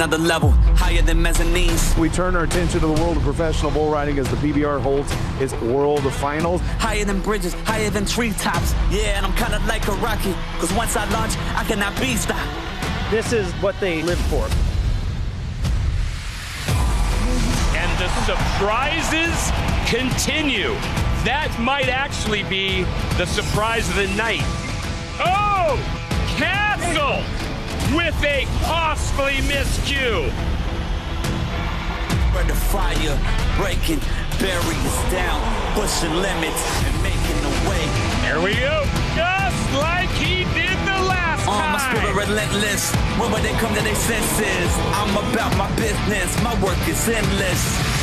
another level, higher than mezzanines. We turn our attention to the world of professional bull riding as the PBR holds its World Finals. Higher than bridges, higher than treetops. Yeah, and I'm kind of like a rocket, because once I launch, I cannot be stopped. This is what they live for. And the surprises continue. That might actually be the surprise of the night. Oh, Castle with a costly miscue. Burn the fire, breaking barriers down, pushing limits and making the way. There we go, just like he did the last time. My spirit relentless, when they come to their senses, I'm about my business, my work is endless.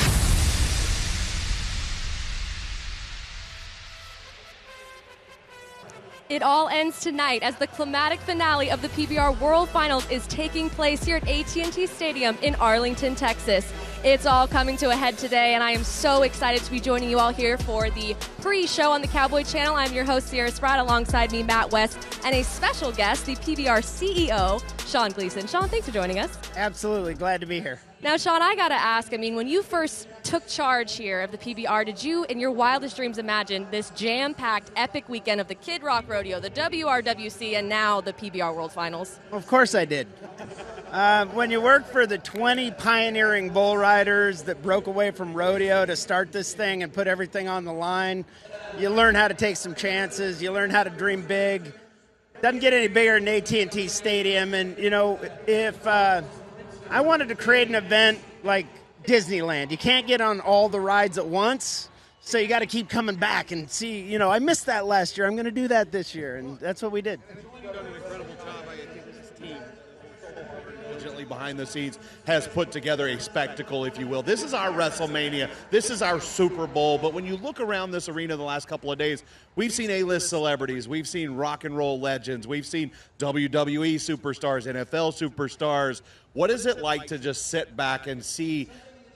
It all ends tonight as the climatic finale of the PBR World Finals is taking place here at AT&T Stadium in Arlington, Texas. It's all coming to a head today, and I am so excited to be joining you all here for the pre-show on the Cowboy Channel. I'm your host, Sierra Spratt, alongside me, Matt West, and a special guest, the PBR CEO, Sean Gleason. Sean, thanks for joining us. Absolutely, glad to be here. Now, Sean, I got to ask, when you first took charge here of the PBR, did you, in your wildest dreams, imagine this jam-packed, epic weekend of the Kid Rock Rodeo, the WRWC, and now the PBR World Finals? Of course I did. When you work for the 20 pioneering bull riders that broke away from rodeo to start this thing and put everything on the line, you learn how to take some chances, you learn how to dream big. Doesn't get any bigger than AT&T Stadium, and, if I wanted to create an event like Disneyland. You can't get on all the rides at once, so you got to keep coming back and see, I missed that last year. I'm going to do that this year, and that's what we did. You've done an incredible job. I think this team, diligently behind the scenes, has put together a spectacle, if you will. This is our WrestleMania. This is our Super Bowl. But when you look around this arena the last couple of days, we've seen A-list celebrities. We've seen rock and roll legends. We've seen WWE superstars, NFL superstars. What is it like to just sit back and see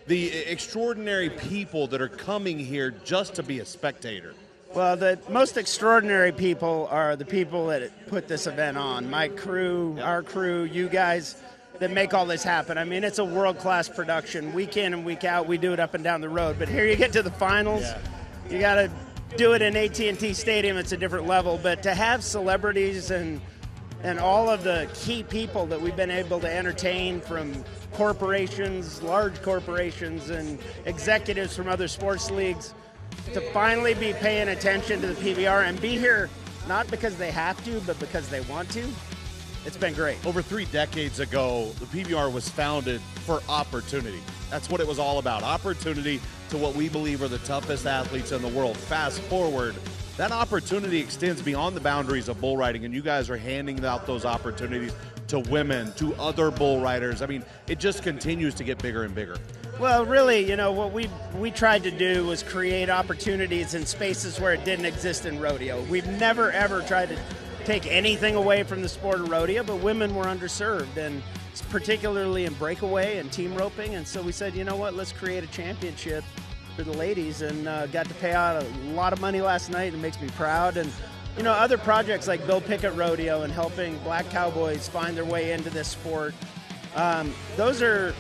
the extraordinary people that are coming here just to be a spectator? Well, the most extraordinary people are the people that put this event on. My crew, our crew, you guys that make all this happen. It's a world-class production. Week in and week out, we do it up and down the road. But here you get to the finals, you got to do it in AT&T Stadium. It's a different level. But to have celebrities and all of the key people that we've been able to entertain, from corporations, large corporations, and executives from other sports leagues, to finally be paying attention to the PBR and be here not because they have to, but because they want to. It's been great. Over 3 decades ago, the PBR was founded for opportunity. That's what it was all about, opportunity to what we believe are the toughest athletes in the world. Fast forward, that opportunity extends beyond the boundaries of bull riding, and you guys are handing out those opportunities to women, to other bull riders. It just continues to get bigger and bigger. Well, really, what we tried to do was create opportunities in spaces where it didn't exist in rodeo. We've never, ever tried to take anything away from the sport of rodeo, but women were underserved, and particularly in breakaway and team roping. And so we said, let's create a championship for the ladies, and got to pay out a lot of money last night. It makes me proud. And other projects like Bill Pickett Rodeo and helping black cowboys find their way into this sport, those are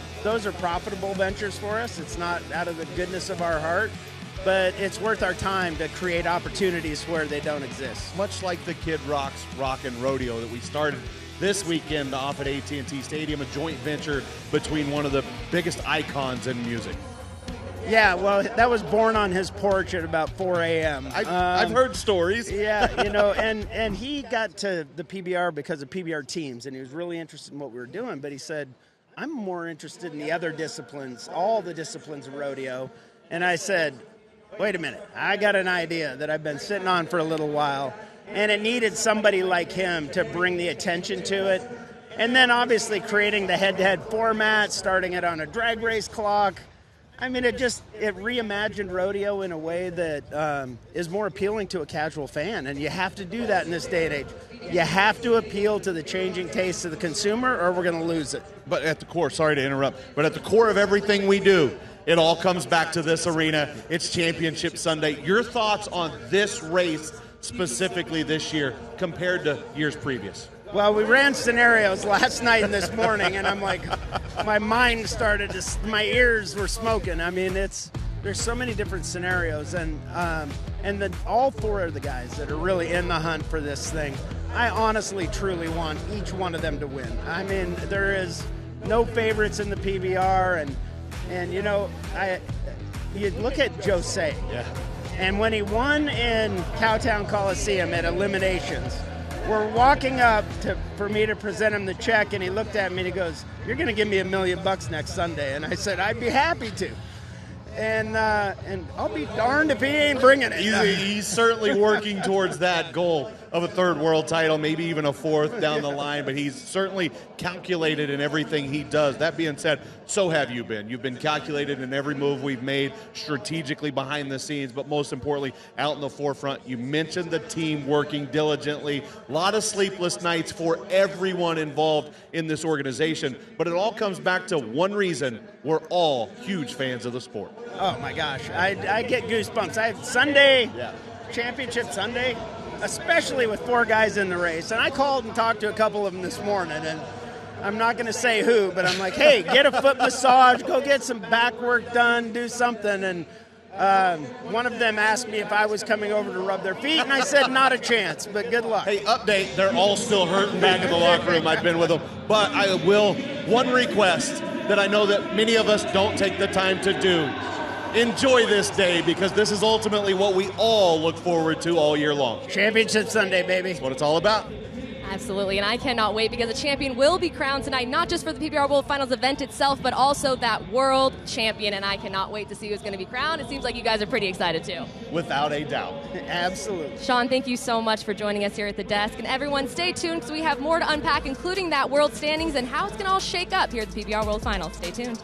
profitable ventures for us. It's not out of the goodness of our heart, but it's worth our time to create opportunities where they don't exist. Much like the Kid Rock's Rock and Rodeo that we started this weekend off at AT&T Stadium, a joint venture between one of the biggest icons in music. Yeah, well, that was born on his porch at about 4 a.m. I've heard stories. Yeah, and he got to the PBR because of PBR teams, and he was really interested in what we were doing, but he said, I'm more interested in the other disciplines, all the disciplines of rodeo. And I said, wait a minute, I got an idea that I've been sitting on for a little while, and it needed somebody like him to bring the attention to it. And then obviously creating the head-to-head format, starting it on a drag race clock. It reimagined rodeo in a way that is more appealing to a casual fan, and you have to do that in this day and age. You have to appeal to the changing tastes of the consumer, or we're going to lose it. But at the core, sorry to interrupt, but at the core of everything we do, it all comes back to this arena. It's Championship Sunday. Your thoughts on this race specifically this year compared to years previous? Well, we ran scenarios last night and this morning, and I'm like, my mind started to, my ears were smoking. I mean, there's so many different scenarios, and all four of the guys that are really in the hunt for this thing, I honestly, truly want each one of them to win. I mean, there is no favorites in the PBR, and you know, you look at Jose, and when he won in Cowtown Coliseum at eliminations, we're walking up for me to present him the check, and he looked at me and he goes, "You're going to give me $1 million next Sunday." And I said, "I'd be happy to." And I'll be darned if he ain't bringing it. He's certainly working towards that goal of a third world title, maybe even a fourth down the line, but he's certainly calculated in everything he does. That being said, so have you been. You've been calculated in every move we've made, strategically behind the scenes, but most importantly, out in the forefront. You mentioned the team working diligently. A lot of sleepless nights for everyone involved in this organization, but it all comes back to one reason: we're all huge fans of the sport. Oh my gosh, I get goosebumps. I have Sunday, Championship Sunday, especially with four guys in the race. And I called and talked to a couple of them this morning, and I'm not going to say who, but I'm like, hey, get a foot massage, go get some back work done, do something. And one of them asked me if I was coming over to rub their feet, and I said not a chance, but good luck. Hey, update, they're all still hurting back in the locker room. I've been with them. But I will, one request that I know that many of us don't take the time to do. Enjoy this day, because this is ultimately what we all look forward to all year long. Championship Sunday, baby. That's what it's all about. Absolutely, and I cannot wait, because a champion will be crowned tonight, not just for the PBR World Finals event itself, but also that world champion, and I cannot wait to see who's going to be crowned. It seems like you guys are pretty excited too. Without a doubt. Absolutely. Sean, thank you so much for joining us here at the desk, and everyone stay tuned, because we have more to unpack, including that world standings and how it's going to all shake up here at the PBR World Finals. Stay tuned.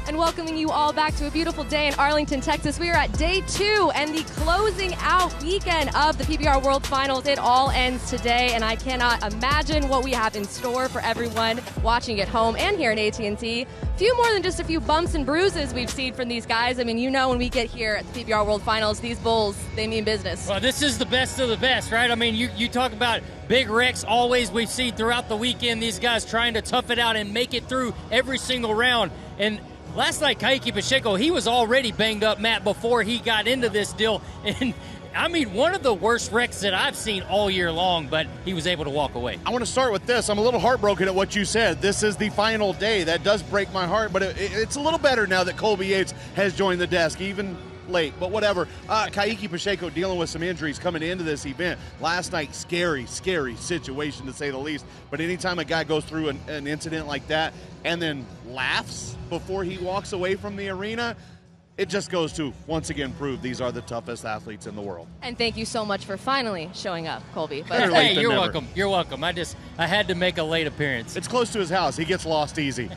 And welcoming you all back to a beautiful day in Arlington, Texas. We are at day 2 and the closing out weekend of the PBR World Finals. It all ends today, and I cannot imagine what we have in store for everyone watching at home and here in AT&T. Few more than just a few bumps and bruises we've seen from these guys. I mean, you know, when we get here at the PBR World Finals, these bulls, they mean business. Well, this is the best of the best, right? I mean, you talk about big wrecks. Always we've seen throughout the weekend these guys trying to tough it out and make it through every single round. And last night, Kaique Pacheco, he was already banged up, Matt, before he got into this deal. And I mean, one of the worst wrecks that I've seen all year long, but he was able to walk away. I want to start with this. I'm a little heartbroken at what you said. This is the final day. That does break my heart, but it's a little better now that Colby Yates has joined the desk, even late, but whatever. Kaique Pacheco dealing with some injuries coming into this event. Last night, scary situation to say the least. But anytime a guy goes through an incident like that and then laughs before he walks away from the arena, it just goes to, once again, prove these are the toughest athletes in the world. And thank you so much for finally showing up, Colby. But hey, you're welcome. You're welcome. I had to make a late appearance. It's close to his house. He gets lost easy.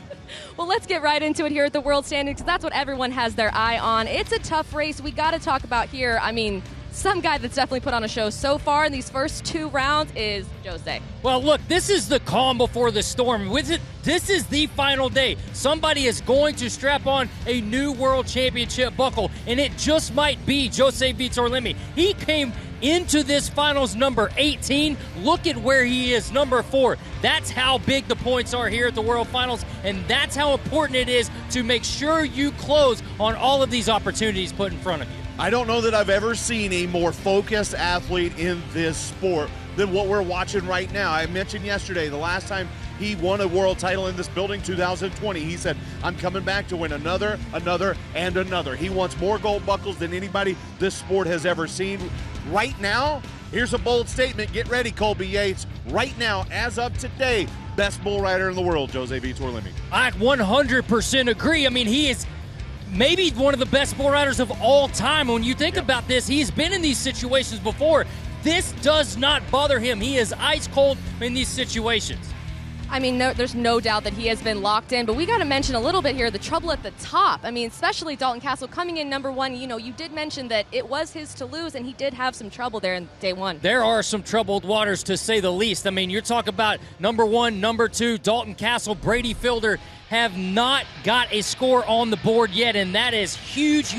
Well, let's get right into it here at the World Standings, because that's what everyone has their eye on. It's a tough race. We got to talk about here. I mean, some guy that's definitely put on a show so far in these first 2 rounds is Jose. Well, look, this is the calm before the storm. This is the final day. Somebody is going to strap on a new World Championship buckle, and it just might be Jose Vitor-Leme. He came into this finals number 18. Look at where he is, number 4. That's how big the points are here at the World Finals, and that's how important it is to make sure you close on all of these opportunities put in front of you. I don't know that I've ever seen a more focused athlete in this sport than what we're watching right now. I mentioned yesterday, the last time he won a world title in this building, 2020, he said, I'm coming back to win another, and another. He wants more gold buckles than anybody this sport has ever seen. Right now, here's a bold statement. Get ready, Colby Yates. Right now, as of today, best bull rider in the world, Jose Vitor-Leme. I 100% agree. I mean, he is maybe one of the best bull riders of all time. When you think about this, he's been in these situations before. This does not bother him. He is ice cold in these situations. I mean, there's no doubt that he has been locked in, but we got to mention a little bit here the trouble at the top. I mean, especially Dalton Castle coming in number 1. You know, you did mention that it was his to lose, and he did have some trouble there in day 1. There are some troubled waters, to say the least. I mean, you're talking about number 1, number 2, Dalton Castle, Brady Fielder have not got a score on the board yet, and that is huge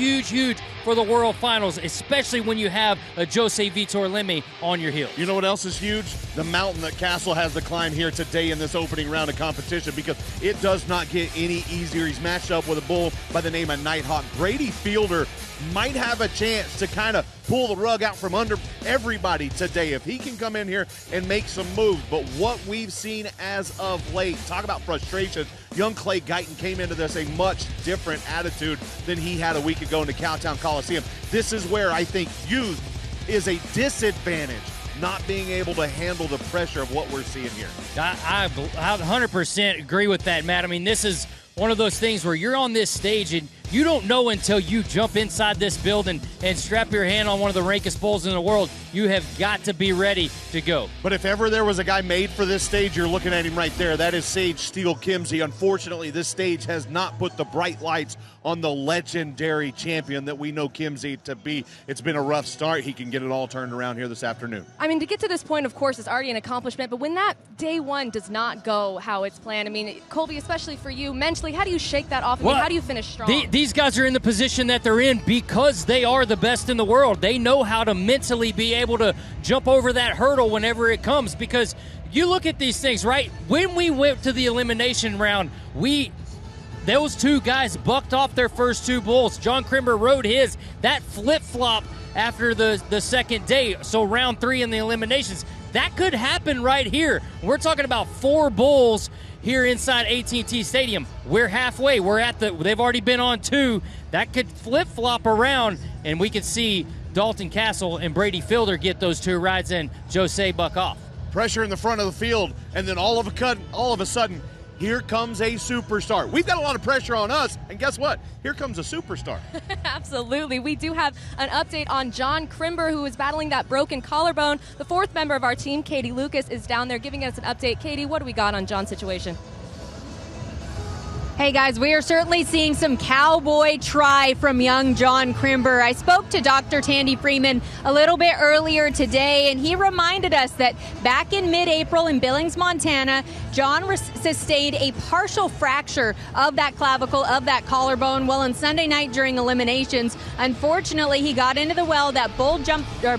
for the World Finals, especially when you have a Jose Vitor-Leme on your heels. You know what else is huge? The mountain that Castle has to climb here today in this opening round of competition, because it does not get any easier. He's matched up with a bull by the name of Nighthawk. Brady Fielder might have a chance to kind of pull the rug out from under everybody today if he can come in here and make some moves. But what we've seen as of late, talk about frustration, young Clay Guyton came into this a much different attitude than he had a week ago in the Cowtown Coliseum. This is where I think youth is a disadvantage, not being able to handle the pressure of what we're seeing here. I 100% agree with that, Matt. I mean, this is one of those things where you're on this stage and you don't know until you jump inside this building and strap your hand on one of the rankest bulls in the world. You have got to be ready to go. But if ever there was a guy made for this stage, you're looking at him right there. That is Sage Steele Kimsey. Unfortunately, this stage has not put the bright lights on the legendary champion that we know Kimsey to be. It's been a rough start. He can get it all turned around here this afternoon. I mean, to get to this point, of course, is already an accomplishment, but when that day 1 does not go how it's planned, I mean, Colby, especially for you, mentally, how do you shake that off? I mean, how do you finish strong? These guys are in the position that they're in because they are the best in the world. They know how to mentally be able to jump over that hurdle whenever it comes, because you look at these things, right? When we went to the elimination round, those 2 guys bucked off their first 2 bulls. John Crimber rode his. That flip-flop after the second day, so round 3 in the eliminations, that could happen right here. We're talking about 4 bulls here inside AT&T Stadium. We're halfway. They've already been on 2. That could flip-flop around, and we could see Dalton Castle and Brady Fielder get those 2 rides in. Jose buck off. Pressure in the front of the field, and then all of a sudden, here comes a superstar. We've got a lot of pressure on us, and guess what? Here comes a superstar. Absolutely. We do have an update on John Crimber, who is battling that broken collarbone. The 4th member of our team, Katie Lucas, is down there giving us an update. Katie, what do we got on John's situation? Hey guys, we are certainly seeing some cowboy try from young John Crimber. I spoke to Dr. Tandy Freeman a little bit earlier today, and he reminded us that back in mid-April in Billings, Montana, John sustained a partial fracture of that clavicle, of that collarbone. Well, on Sunday night during eliminations, unfortunately, he got into the well. That bull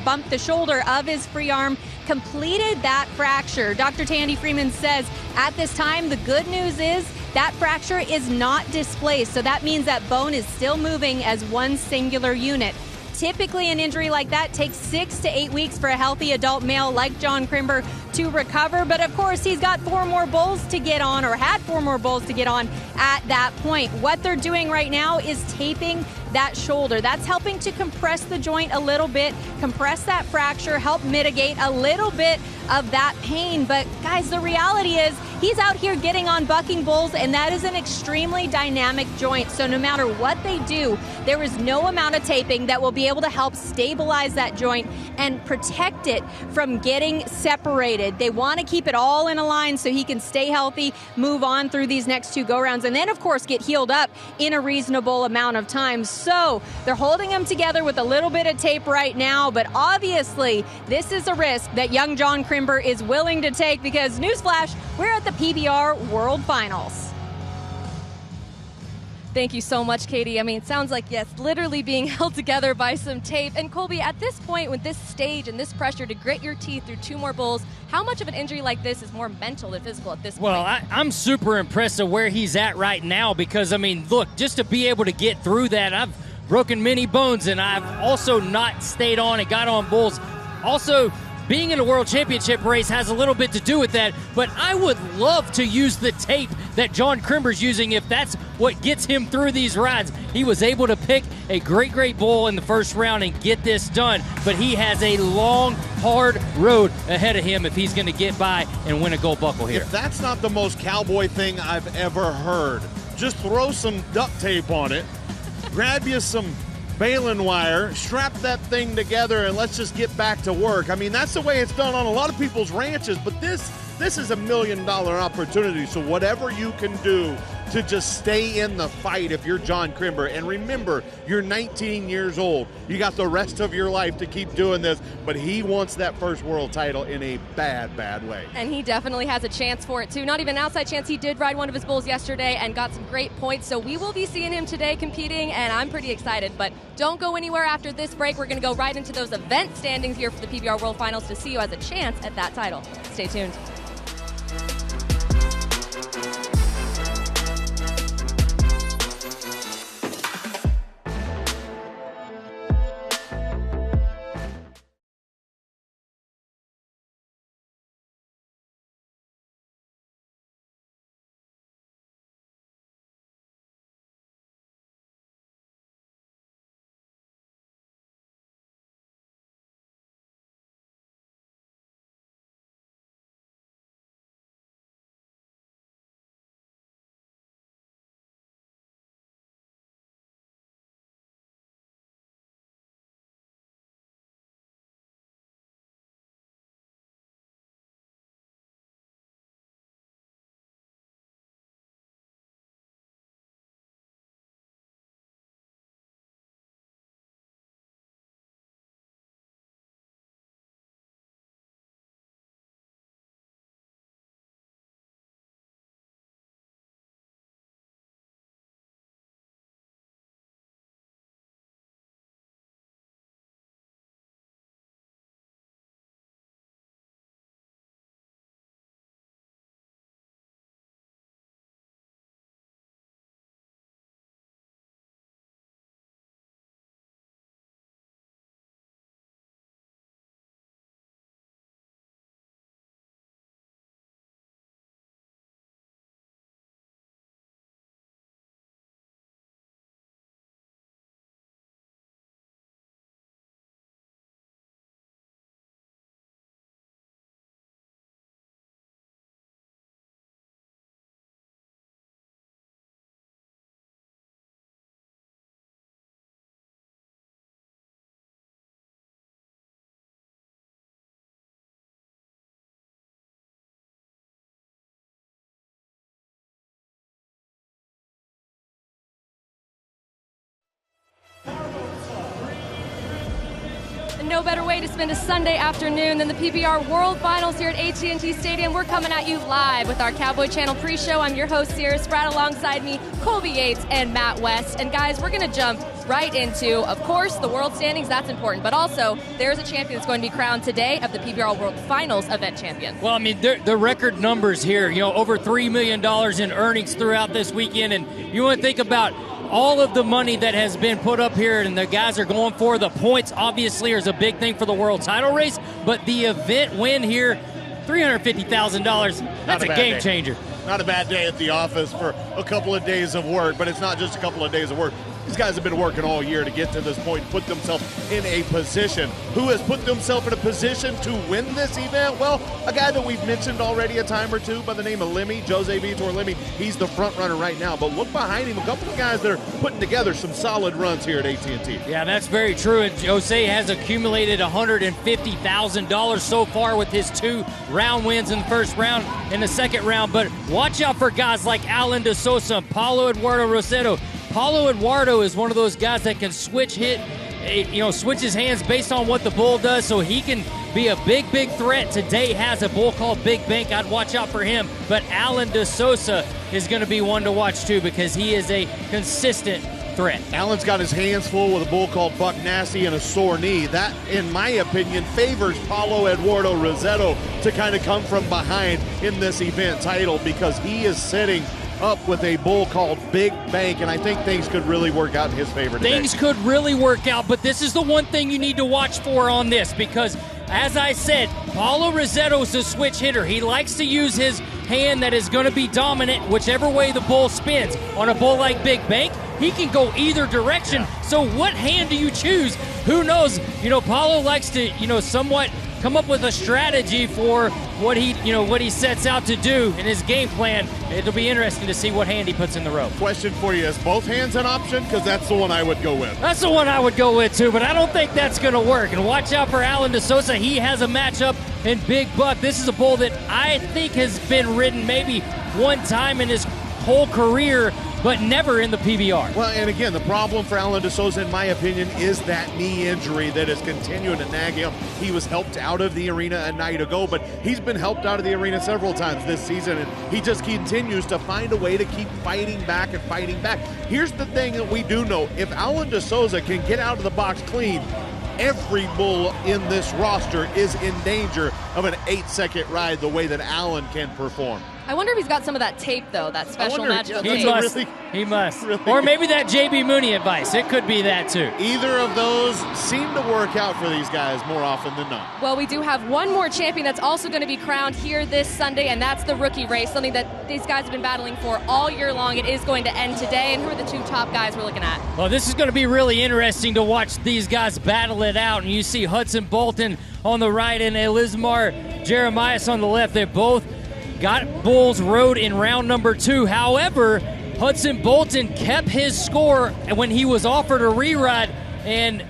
bumped the shoulder of his free arm, completed that fracture. Dr. Tandy Freeman says at this time, the good news is that fracture is not displaced. So that means that bone is still moving as one singular unit. Typically, an injury like that takes 6 to 8 weeks for a healthy adult male like John Crimber to recover. But of course, he's got 4 more bowls to get on, or had 4 more bowls to get on at that point. What they're doing right now is taping that shoulder. That's helping to compress the joint a little bit, compress that fracture, help mitigate a little bit of that pain. But guys, the reality is he's out here getting on bucking bulls, and that is an extremely dynamic joint. So no matter what they do, there is no amount of taping that will be able to help stabilize that joint and protect it from getting separated. They want to keep it all in a line so he can stay healthy, move on through these next 2 go-rounds, and then of course get healed up in a reasonable amount of time. So they're holding him together with a little bit of tape right now, but obviously this is a risk that young John Crimber is willing to take, because newsflash, we're at the PBR World Finals. Thank you so much, Katie. I mean, it sounds like, yes, literally being held together by some tape. And Colby, at this point, with this stage and this pressure to grit your teeth through 2 more bowls, how much of an injury like this is more mental than physical at this point? Well, I'm super impressed with where he's at right now, because, I mean, look, just to be able to get through that, I've broken many bones, and I've also not stayed on and got on bulls. Also, being in a world championship race has a little bit to do with that, but I would love to use the tape that John Crimber's using if that's what gets him through these rides. He was able to pick a great bull in the first round and get this done, but he has a long, hard road ahead of him if he's going to get by and win a gold buckle here. If that's not the most cowboy thing I've ever heard, just throw some duct tape on it, grab you some baling wire, strap that thing together, and let's just get back to work. I mean, that's the way it's done on a lot of people's ranches, but this is $1 million opportunity. So whatever you can do to just stay in the fight if you're John Crimber. And remember, you're 19 years old. You got the rest of your life to keep doing this, but he wants that first world title in a bad way. And he definitely has a chance for it, too. Not even an outside chance. He did ride one of his bulls yesterday and got some great points. So we will be seeing him today competing, and I'm pretty excited. But don't go anywhere after this break. We're going to go right into those event standings here for the PBR World Finals to see who has a chance at that title. Stay tuned. And no better way to spend a Sunday afternoon than the PBR World Finals here at AT&T Stadium. We're coming at you live with our Cowboy Channel pre-show. I'm your host, Sierra Spratt, alongside me, Colby Yates and Matt West. And guys, we're going to jump right into, of course, the world standings. That's important. But also, there's a champion that's going to be crowned today of the PBR World Finals event champion. Well, I mean, the record numbers here, over $3 million in earnings throughout this weekend. And you want to think about all of the money that has been put up here and the guys are going for. The points, obviously, is a big thing for the world title race. But the event win here, $350,000, that's a game changer. Not a bad day at the office for a couple of days of work, but it's not just a couple of days of work. These guys have been working all year to get to this point, put themselves in a position. Who has put themselves in a position to win this event? Well, a guy that we've mentioned already a time or two by the name of Lemmy, Jose Vitor Lemmy. He's the front runner right now, but look behind him, a couple of guys that are putting together some solid runs here at AT&T. Yeah, that's very true, and Jose has accumulated $150,000 so far with his 2 round wins in the first round and the second round, but watch out for guys like Alan De Sosa and Paulo Eduardo Rosero. Paulo Eduardo is one of those guys that can switch his hands based on what the bull does, so he can be a big threat. Today has a bull called Big Bank. I'd watch out for him, but Alan De Sosa is going to be one to watch too because he is a consistent threat. Alan's got his hands full with a bull called Buck Nasty and a sore knee. That, in my opinion, favors Paulo Eduardo Rosero to kind of come from behind in this event title because he is sitting up with a bull called Big Bank, and I think things could really work out in his favor today. Things could really work out, but this is the one thing you need to watch for on this because, as I said, Paulo Rosero's a switch hitter. He likes to use his hand that is going to be dominant whichever way the bull spins. On a bull like Big Bank, he can go either direction. Yeah. So what hand do you choose? Who knows? Paulo likes to, somewhat come up with a strategy for what he sets out to do in his game plan. It'll be interesting to see what hand he puts in the rope. Question for you, is both hands an option? Because that's the one I would go with. That's the one I would go with too, but I don't think that's going to work. And watch out for Alan De Sosa. He has a matchup in Big Buck. This is a bull that I think has been ridden maybe one time in his whole career, but never in the PBR. Well, and again, the problem for Alan De Sosa, in my opinion, is that knee injury that is continuing to nag him. He was helped out of the arena a night ago, but he's been helped out of the arena several times this season, and he just continues to find a way to keep fighting back and fighting back. Here's the thing that we do know. If Alan De Sosa can get out of the box clean, every bull in this roster is in danger of an 8-second ride the way that Alan can perform. I wonder if he's got some of that tape, though, that special magical tape. He must. Really? Or maybe that JB Mooney advice. It could be that, too. Either of those seem to work out for these guys more often than not. Well, we do have one more champion that's also going to be crowned here this Sunday, and that's the rookie race, something that these guys have been battling for all year long. It is going to end today, and who are the 2 top guys we're looking at? Well, this is going to be really interesting to watch these guys battle it out, and you see Hudson Bolton on the right and Elismar Jeremias on the left. They both got bulls rode in round number 2. However, Hudson Bolton kept his score when he was offered a reride, and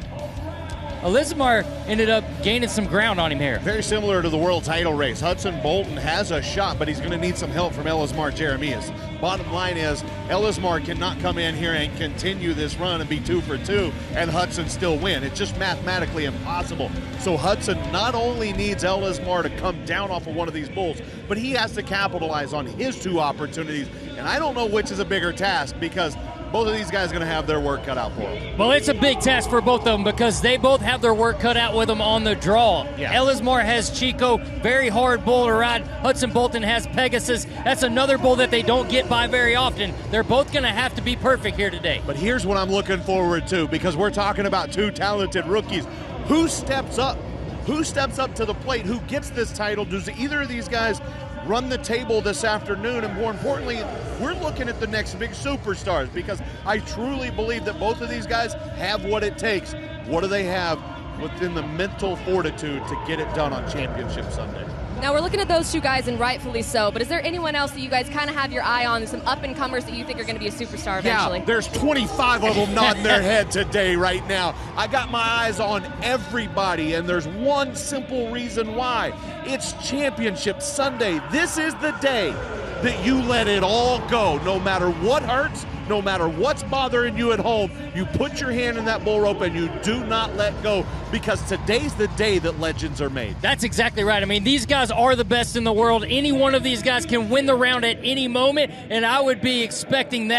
Elismar ended up gaining some ground on him here. Very similar to the world title race. Hudson Bolton has a shot, but he's going to need some help from Elismar Jeremias. Bottom line is, Elismar cannot come in here and continue this run and be 2 for 2 and Hudson still win. It's just mathematically impossible. So Hudson not only needs Elismar to come down off of one of these bulls, but he has to capitalize on his 2 opportunities. And I don't know which is a bigger task because both of these guys are going to have their work cut out for them. Well, it's a big task for both of them because they both have their work cut out with them on the draw. Yeah. Elismar has Chico, very hard bull to ride. Hudson Bolton has Pegasus. That's another bull that they don't get by very often. They're both going to have to be perfect here today. But here's what I'm looking forward to, because we're talking about 2 talented rookies. Who steps up? Who steps up to the plate? Who gets this title? Does either of these guys run the table this afternoon? And more importantly, we're looking at the next big superstars, because I truly believe that both of these guys have what it takes. What do they have within the mental fortitude to get it done on Championship Sunday? Now, we're looking at those 2 guys, and rightfully so, but is there anyone else that you guys kind of have your eye on, some up-and-comers that you think are going to be a superstar eventually? Yeah, there's 25 of them nodding their head today right now. I got my eyes on everybody, and there's one simple reason why. It's Championship Sunday. This is the day that you let it all go, no matter what hurts, no matter what's bothering you at home, you put your hand in that bull rope and you do not let go, because today's the day that legends are made. That's exactly right. I mean, these guys are the best in the world. Any one of these guys can win the round at any moment, and I would be expecting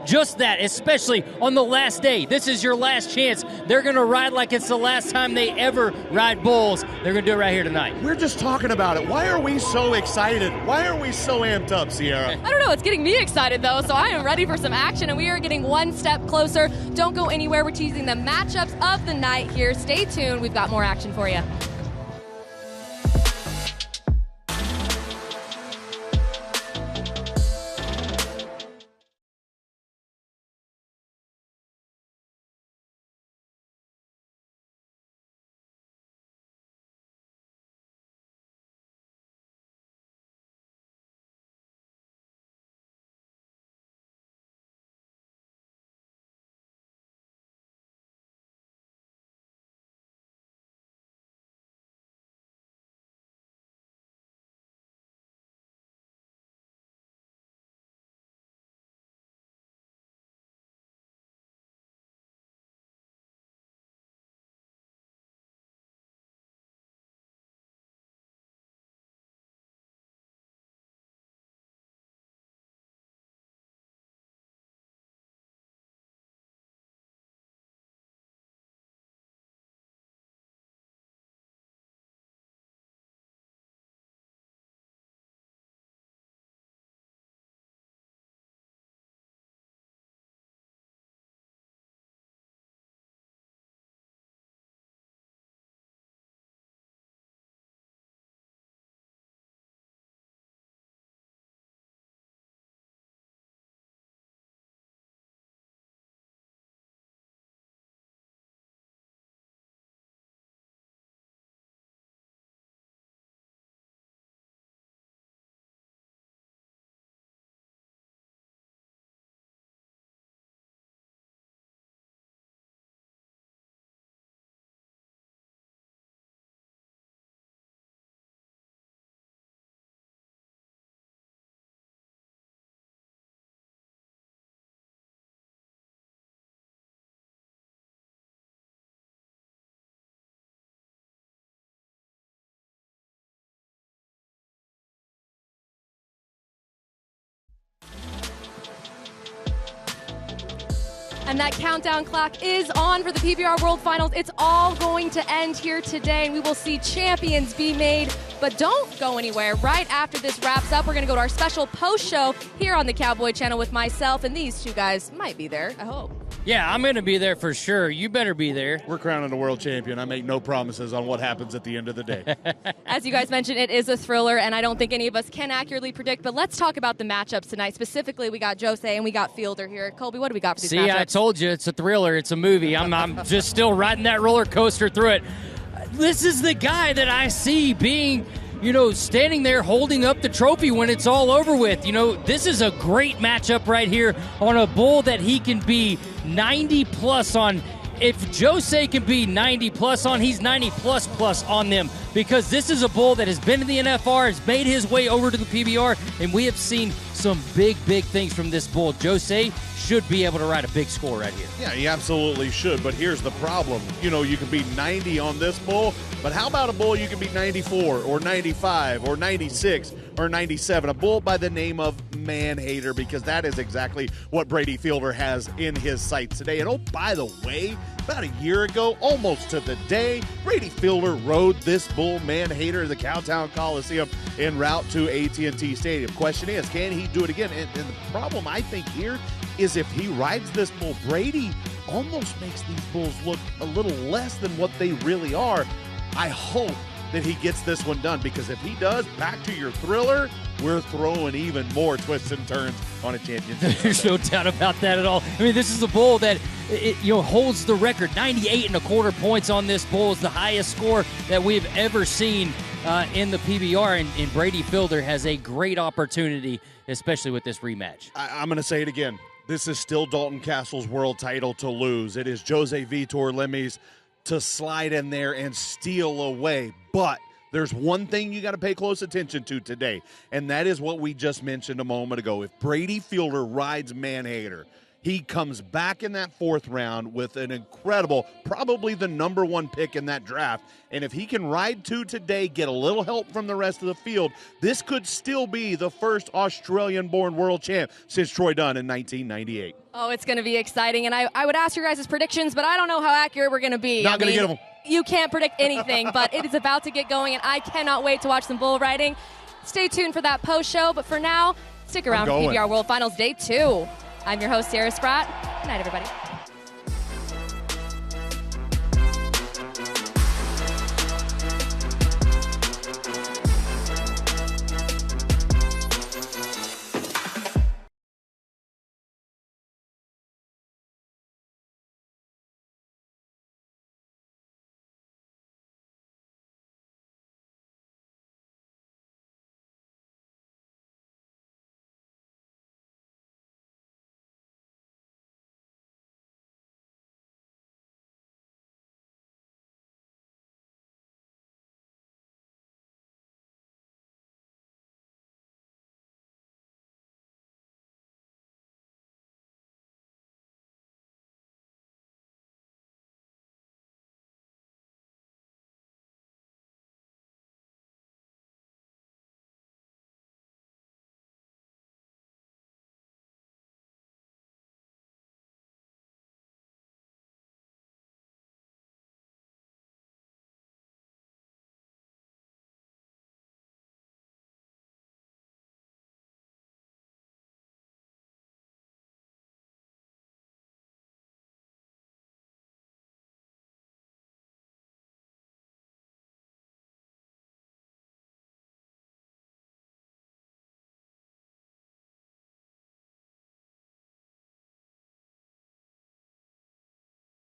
just that, especially on the last day. This is your last chance. They're going to ride like it's the last time they ever ride bulls. They're going to do it right here tonight. We're just talking about it. Why are we so excited? Why are we so amped up, Sierra? I don't know. It's getting me excited, though, so I am ready for some action, and we are getting one step closer. Don't go anywhere. We're teasing the matchups of the night here. Stay tuned. We've got more action for you. And that countdown clock is on for the PBR World Finals. It's all going to end here today, and we will see champions be made. But don't go anywhere. Right after this wraps up, we're going to go to our special post show here on the Cowboy Channel with myself, and these two guys might be there, I hope. Yeah, I'm going to be there for sure. You better be there. We're crowning a world champion. I make no promises on what happens at the end of the day. As you guys mentioned, it is a thriller, and I don't think any of us can accurately predict. But let's talk about the matchups tonight. Specifically, we got Jose and we got Fielder here. Colby, what do we got for these matchups? See, I told you, it's a thriller. It's a movie. I'm just still riding that roller coaster through it. This is the guy that I see being, standing there holding up the trophy when it's all over with. This is a great matchup right here on a bull that he can be 90-plus on. If Jose can be 90-plus on, he's 90-plus on them, because this is a bull that has been to the NFR, has made his way over to the PBR, and we have seen some big things from this bull. Jose should be able to ride a big score right here. Yeah, he absolutely should, but here's the problem. You can be 90 on this bull, but how about a bull you can be 94 or 95 or 96 or 97? A bull by the name of Man-Hater, because that is exactly what Brady Fielder has in his sights today. And oh, by the way, about a year ago, almost to the day, Brady Fielder rode this bull Man-Hater at the Cowtown Coliseum en route to AT&T Stadium. Question is, can he do it again? And the problem, I think, here is if he rides this bull, Brady almost makes these bulls look a little less than what they really are. I hope that he gets this one done, because if he does, back to your thriller, we're throwing even more twists and turns on a championship. There's no doubt about that at all. I mean, this is a bull that holds the record. 98.25 points on this bull is the highest score that we've ever seen in the PBR, and Brady Fielder has a great opportunity, especially with this rematch. I'm going to say it again. This is still Dalton Castle's world title to lose. It is Jose Vitor Lemi's to slide in there and steal away. But there's one thing you got to pay close attention to today, and that is what we just mentioned a moment ago. If Brady Fielder rides Man-Hater, He comes back in that 4th round with an incredible, probably the number 1 pick in that draft. And if he can ride 2 today, get a little help from the rest of the field, this could still be the first Australian-born world champ since Troy Dunn in 1998. Oh, it's going to be exciting. And I would ask your guys' predictions, but I don't know how accurate we're going to be. Not going to get them. You can't predict anything, but it is about to get going, and I cannot wait to watch some bull riding. Stay tuned for that post-show, but for now, stick around for PBR World Finals Day 2. I'm your host, Sarah Spratt. Good night, everybody.